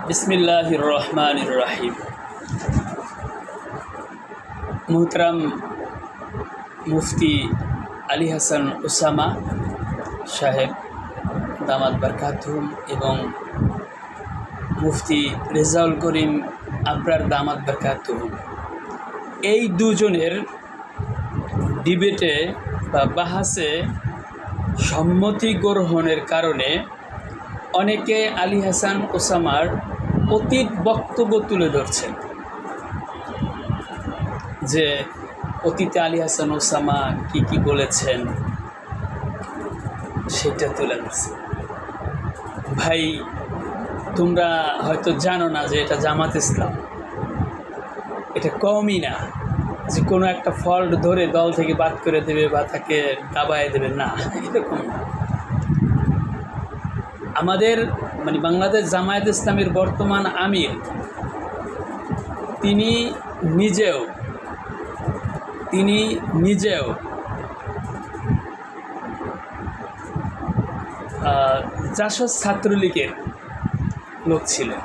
बिस्मिल्लाहिर रहमानिर रहीम। मोहतरम मुफ्ती আলী হাসান ওসামা সাহেব দামাত বারকাতুহুম এবং মুফতি রেজাউল করিম আবরার দামাত বারকাতুহুম, এই দুজনের ডিবেটে বা বাহাসে সম্মতি গ্রহণের কারণে অনেকে আলী হাসান ওসামার অতীত বক্তব্য তুলে ধরছেন, যে অতীতে আলী হাসান ওসামা কি বলেছেন সেটা তুলে ধরছে। ভাই, তোমরা হয়তো জানো না যে এটা জামাত ইসলাম, এটা কমই না যে কোনো একটা ফল্ট ধরে দল থেকে বাদ করে দেবে বা তাকে দাবায় দেবে, না, এরকম না। আমাদের বাংলাদেশ জামায়াত ইসলামের বর্তমান আমির তিনি নিজেও জাসদ ছাত্রলীগের লোক ছিলেন,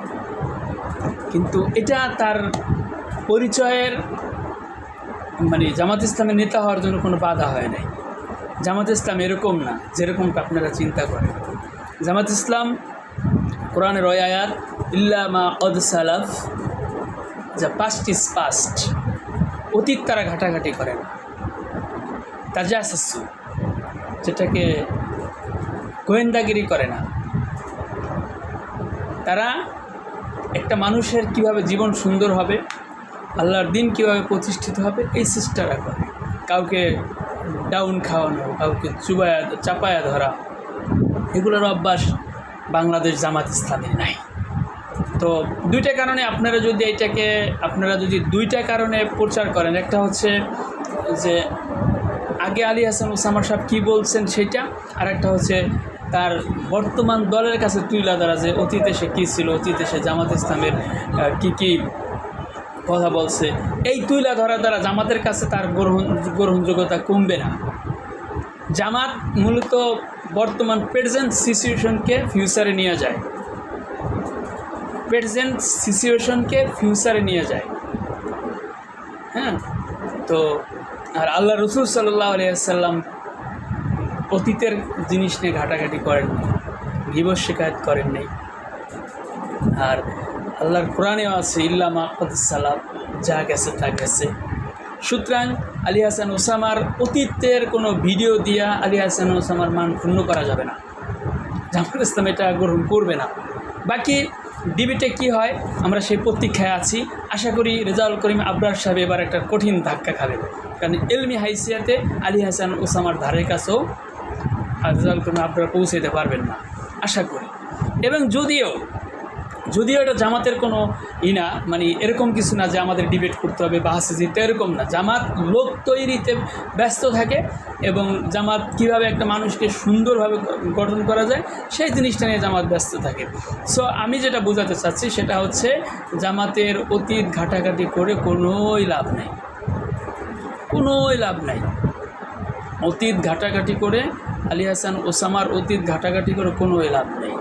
কিন্তু এটা তার পরিচয়ের জামাত ইসলামের নেতা হওয়ার জন্য কোনো বাধা হয় নাই। জামাত ইসলাম এরকম না যেরকম আপনারা চিন্তা করেন। জামাত ইসলাম কোরআনের ওই আয়াত ইল্লা মা কদ সালাফ, যা পাস্ট ইজ পাস্ট, অতীত তারা ঘাটাঘাটি করে না। তাজাসসু, যেটাকে গোয়েন্দাগিরি করে না। তারা একটা মানুষের কিভাবে জীবন সুন্দর হবে, আল্লাহর দিন কিভাবে প্রতিষ্ঠিত হবে, এই চেষ্টাটা করে। কাউকে ডাউন খাওয়ানো, কাউকে চাপায়া ধরা, এগুলোর অভ্যাস বাংলাদেশ জামাত ইসলামের নাই। তো দুইটা কারণে আপনারা যদি দুইটা কারণে প্রচার করেন, একটা হচ্ছে যে আগে আলী হাসান ওসামা সাহেব কী বলছেন সেটা, আর একটা হচ্ছে তার বর্তমান দলের কাছে তুলে ধরা যে অতীতে সে কী ছিল, অতীতে সে জামাত ইসলামের কী কথা বলছে। এই তুলে ধরা দ্বারা জামাতের কাছে তার গ্রহণযোগ্যতা কমবে না। জামাত মূলত বর্তমান প্রেজেন্ট সিচুয়েশনকে ফিউচারে নিয়ে যায়, হ্যাঁ। তো আর আল্লাহ রসুল সাল্লাল্লাহু আলাইহি ওয়াসাল্লাম অতীতের জিনিস নিয়ে ঘাটাঘাটি করেননি, গীবত শিকায়ত করেননি। আর আল্লাহর কোরআনেও আছে ইল্লা মা কদ সালাফ, যা গেছে তা গেছে। সুতরাং আলী হাসান ওসামার অতীতের কোনো ভিডিও দিয়া আলী হাসান ওসামার মান ক্ষুণ্ণ করা যাবে না। জামাত ইসলাম এটা গ্রহণ করবে না। বাকি ডিবেটে কি হয় আমরা সেই প্রতীক্ষায় আছি। আশা করি রেজাউল করিম আবরার সাহেব এবার একটা কঠিন ধাক্কা খাবেন, কারণ এলমি হাইসিয়াতে আলী হাসান ওসামার ধারের কাছেও রেজাউল করিম আবরার পৌঁছাতে পারবেন না আশা করি। এবং যদিও এটা জামাতের কোনো এরকম কিছু না যে আমাদের ডিবেট করতে হবে বা হাসি জিতে, এরকম না। জামাত লোক তৈরিতে ব্যস্ত থাকে এবং জামাত কীভাবে একটা মানুষকে সুন্দরভাবে গঠন করা যায় সেই জিনিসটা নিয়ে জামাত ব্যস্ত থাকে। সো আমি যেটা বোঝাতে চাচ্ছি সেটা হচ্ছে জামাতের অতীত ঘাটাঘাটি করে কোনোই লাভ নাই। অতীত ঘাটাঘাটি করে আলী হাসান ওসামার অতীত ঘাটাঘাটি করে কোনোই লাভ নেই।